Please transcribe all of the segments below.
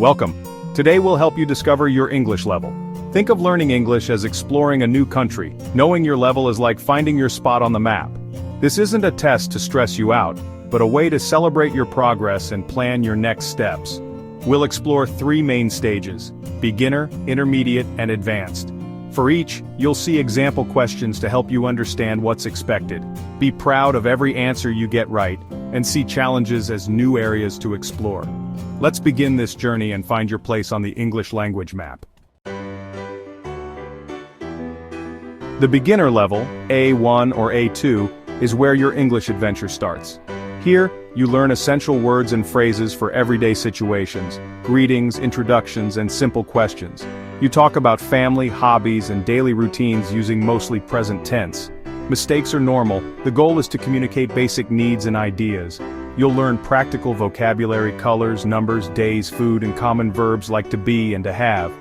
Welcome. Today we'll help you discover your English level. Think of learning English as exploring a new country. Knowing your level is like finding your spot on the map. This isn't a test to stress you out, but a way to celebrate your progress and plan your next steps. We'll explore 3 main stages: beginner, intermediate, and advanced. For each, you'll see example questions to help you understand what's expected. Be proud of every answer you get right, and see challenges as new areas to explore. Let's begin this journey and find your place on the English language map. The beginner level, A1 or A2, is where your English adventure starts. Here, you learn essential words and phrases for everyday situations, greetings, introductions, and simple questions. You talk about family, hobbies, and daily routines using mostly present tense. Mistakes are normal. The goal is to communicate basic needs and ideas. You'll learn practical vocabulary, colors, numbers, days, food, and common verbs like to be and to have.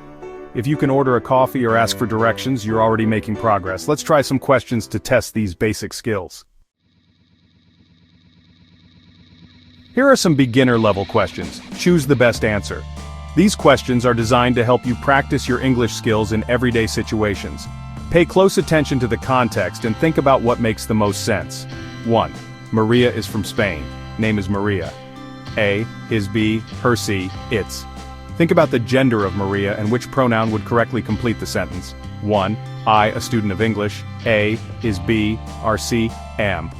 If you can order a coffee or ask for directions, you're already making progress. Let's try some questions to test these basic skills. Here are some beginner-level questions. Choose the best answer. These questions are designed to help you practice your English skills in everyday situations. Pay close attention to the context and think about what makes the most sense. 1. Maria is from Spain. Name is Maria. A, his, B, her, C, its. Think about the gender of Maria and which pronoun would correctly complete the sentence. 1. I, a student of English. A, is B, R, C, am.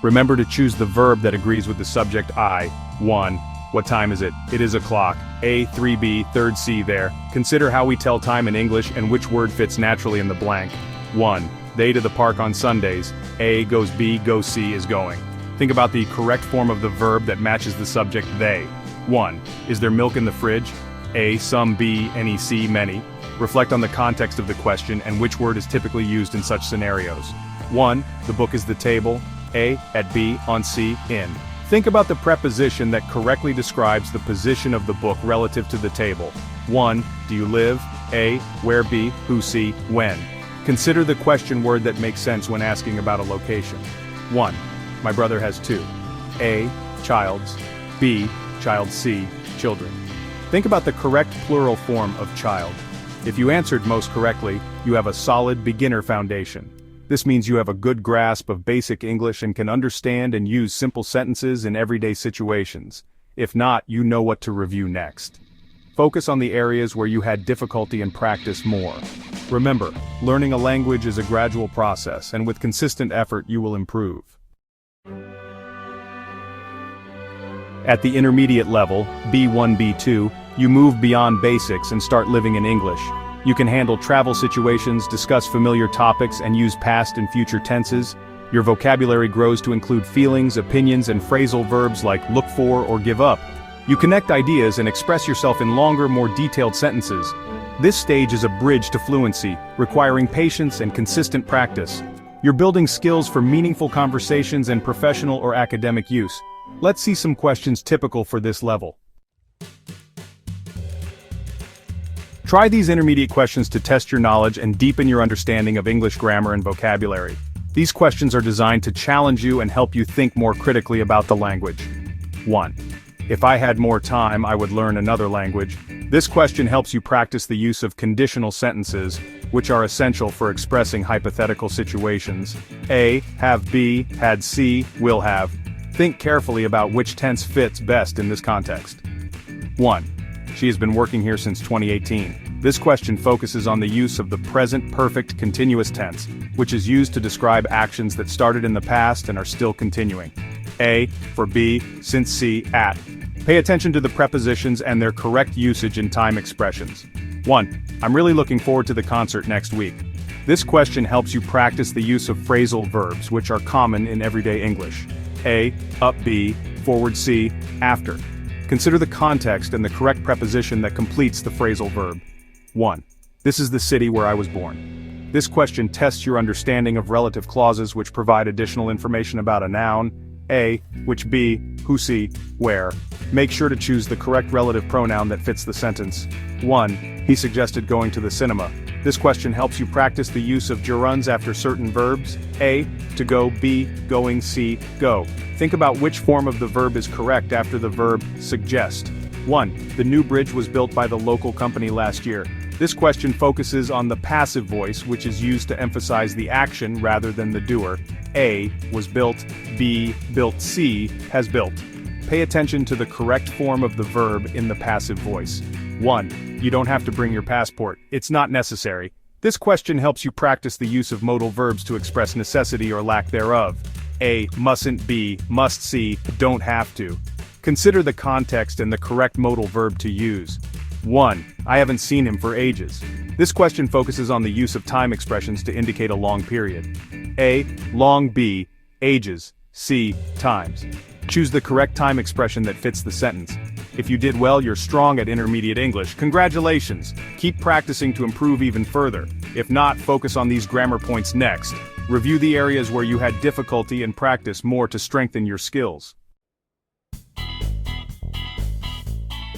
Remember to choose the verb that agrees with the subject I. 1. What time is it? It is o'clock. A, 3B, 3rd C there. Consider how we tell time in English and which word fits naturally in the blank. 1. They to the park on Sundays. A goes B, goes C is going. Think about the correct form of the verb that matches the subject they. 1. Is there milk in the fridge? A, some, B, any, C, many. Reflect on the context of the question and which word is typically used in such scenarios. 1. The book is the table. A, at B, on C, in. Think about the preposition that correctly describes the position of the book relative to the table. 1. Do you live? A, where? B, who? C, when. Consider the question word that makes sense when asking about a location. 1. My brother has 2. A, child's. B, child. C, children. Think about the correct plural form of child. If you answered most correctly, you have a solid beginner foundation. This means you have a good grasp of basic English and can understand and use simple sentences in everyday situations. If not, you know what to review next. Focus on the areas where you had difficulty and practice more. Remember, learning a language is a gradual process, and with consistent effort you will improve. At the intermediate level, B1, B2, you move beyond basics and start living in English. You can handle travel situations, discuss familiar topics, and use past and future tenses. Your vocabulary grows to include feelings, opinions, and phrasal verbs like look for or give up. You connect ideas and express yourself in longer, more detailed sentences. This stage is a bridge to fluency, requiring patience and consistent practice. You're building skills for meaningful conversations and professional or academic use. Let's see some questions typical for this level. Try these intermediate questions to test your knowledge and deepen your understanding of English grammar and vocabulary. These questions are designed to challenge you and help you think more critically about the language. 1. If I had more time, I would learn another language. This question helps you practice the use of conditional sentences, which are essential for expressing hypothetical situations. A, have B, had C, will have. Think carefully about which tense fits best in this context. 1. She has been working here since 2018. This question focuses on the use of the present perfect continuous tense, which is used to describe actions that started in the past and are still continuing. A, for B, since C, at. Pay attention to the prepositions and their correct usage in time expressions. 1. I'm really looking forward to the concert next week. This question helps you practice the use of phrasal verbs, which are common in everyday English. A, up B, forward C, after. Consider the context and the correct preposition that completes the phrasal verb. 1. This is the city where I was born. This question tests your understanding of relative clauses which provide additional information about a noun. A, which B, who, see, where. Make sure to choose the correct relative pronoun that fits the sentence. 1. He suggested going to the cinema. This question helps you practice the use of gerunds after certain verbs. A, to go. B, going. C, go. Think about which form of the verb is correct after the verb suggest. 1. The new bridge was built by the local company last year. This question focuses on the passive voice, which is used to emphasize the action rather than the doer. A. Was built. B. Built. C. Has built. Pay attention to the correct form of the verb in the passive voice. 1. You don't have to bring your passport. It's not necessary. This question helps you practice the use of modal verbs to express necessity or lack thereof. A. Mustn't. B. Must. C. Don't have to. Consider the context and the correct modal verb to use. 1. I haven't seen him for ages. This question focuses on the use of time expressions to indicate a long period. A. Long. B. Ages. C. Times. Choose the correct time expression that fits the sentence. If you did well, you're strong at intermediate English. Congratulations! Keep practicing to improve even further. If not, focus on these grammar points next. Review the areas where you had difficulty and practice more to strengthen your skills.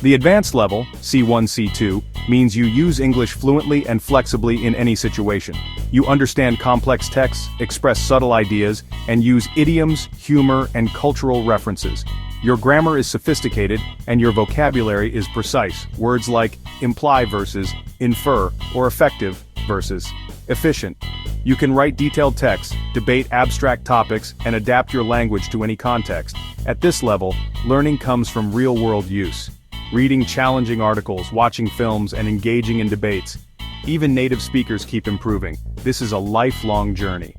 The advanced level, C1, C2, means you use English fluently and flexibly in any situation. You understand complex texts, express subtle ideas, and use idioms, humor, and cultural references. Your grammar is sophisticated, and your vocabulary is precise. Words like imply versus infer, or effective versus efficient. You can write detailed texts, debate abstract topics, and adapt your language to any context. At this level, learning comes from real-world use. Reading challenging articles, watching films, and engaging in debates. Even native speakers keep improving. This is a lifelong journey.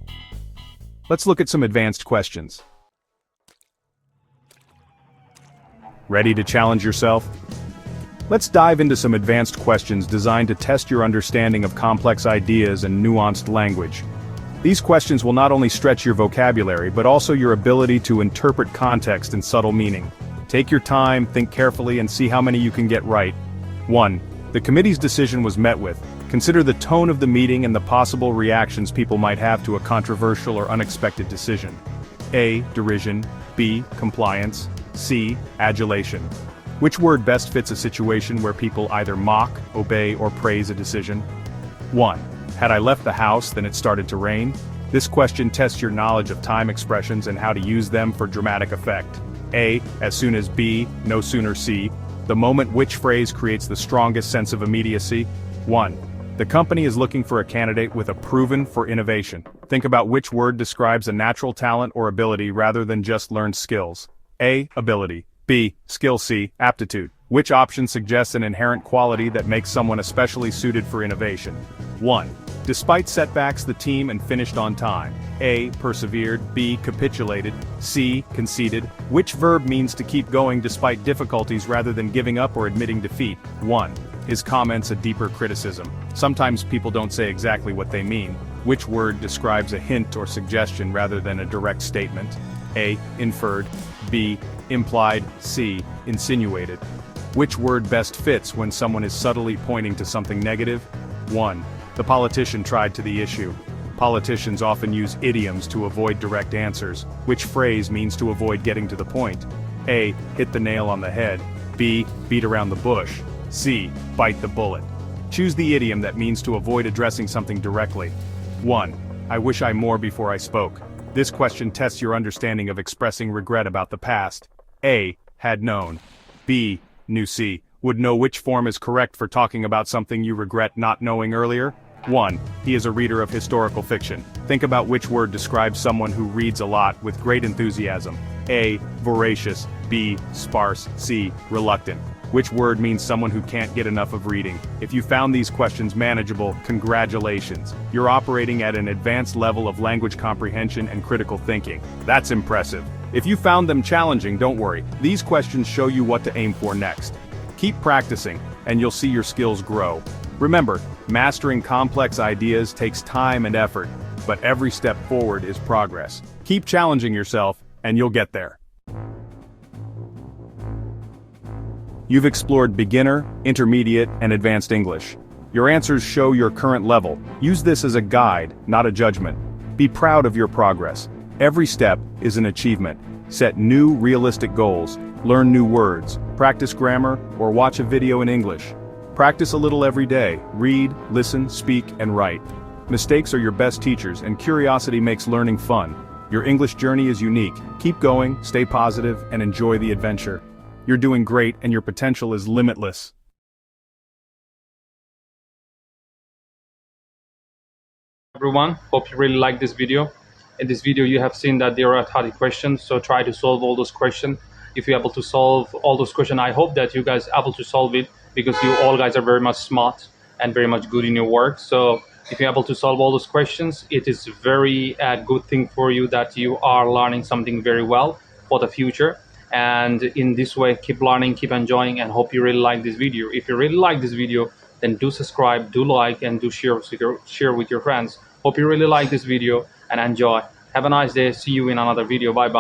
Let's look at some advanced questions. Ready to challenge yourself? Let's dive into some advanced questions designed to test your understanding of complex ideas and nuanced language. These questions will not only stretch your vocabulary, but also your ability to interpret context and subtle meaning. Take your time, think carefully, and see how many you can get right. 1. The committee's decision was met with. Consider the tone of the meeting and the possible reactions people might have to a controversial or unexpected decision. A. Derision. B. Compliance. C. Adulation. Which word best fits a situation where people either mock, obey, or praise a decision? 1. Had I left the house, then it started to rain? This question tests your knowledge of time expressions and how to use them for dramatic effect. A. As soon as. B. No sooner. C. The moment which phrase creates the strongest sense of immediacy? 1. The company is looking for a candidate with a proven for innovation. Think about which word describes a natural talent or ability rather than just learned skills. A. Ability. B. Skill. C. Aptitude. Which option suggests an inherent quality that makes someone especially suited for innovation? 1. Despite setbacks, the team and finished on time. A. Persevered. B. Capitulated. C. Conceded. Which verb means to keep going despite difficulties rather than giving up or admitting defeat? 1. His comments a deeper criticism. Sometimes people don't say exactly what they mean. Which word describes a hint or suggestion rather than a direct statement? A. Inferred. B. Implied. C. Insinuated. Which word best fits when someone is subtly pointing to something negative? 1. The politician tried to the issue. Politicians often use idioms to avoid direct answers. Which phrase means to avoid getting to the point? A. Hit the nail on the head. B. Beat around the bush. C. Bite the bullet. Choose the idiom that means to avoid addressing something directly. 1. I wish I more before I spoke. This question tests your understanding of expressing regret about the past. A. Had known. B. Knew. C. Would know which form is correct for talking about something you regret not knowing earlier? 1. He is a reader of historical fiction. Think about which word describes someone who reads a lot with great enthusiasm. A. Voracious. B. Sparse. C. Reluctant. Which word means someone who can't get enough of reading? If you found these questions manageable, congratulations. You're operating at an advanced level of language comprehension and critical thinking. That's impressive. If you found them challenging, don't worry. These questions show you what to aim for next. Keep practicing, and you'll see your skills grow. Remember, mastering complex ideas takes time and effort, but every step forward is progress. Keep challenging yourself, and you'll get there. You've explored beginner, intermediate, and advanced English. Your answers show your current level. Use this as a guide, not a judgment. Be proud of your progress. Every step is an achievement. Set new, realistic goals. Learn new words, practice grammar, or watch a video in English. Practice a little every day. Read, listen, speak, and write. Mistakes are your best teachers, and curiosity makes learning fun. Your English journey is unique. Keep going, stay positive, and enjoy the adventure. You're doing great and your potential is limitless. Everyone, hope you really like this video. In this video you have seen that there are 30 questions, so try to solve all those questions. If you're able to solve all those questions, I hope that you guys are able to solve it, because you all guys are very much smart and very much good in your work. So if you're able to solve all those questions, it is very good thing for you that you are learning something very well for the future. And in this way, keep learning, keep enjoying, and hope you really like this video. If you really like this video, then do subscribe, do like, and do share with your friends. Hope you really like this video and enjoy. Have a nice day. See you in another video. Bye bye.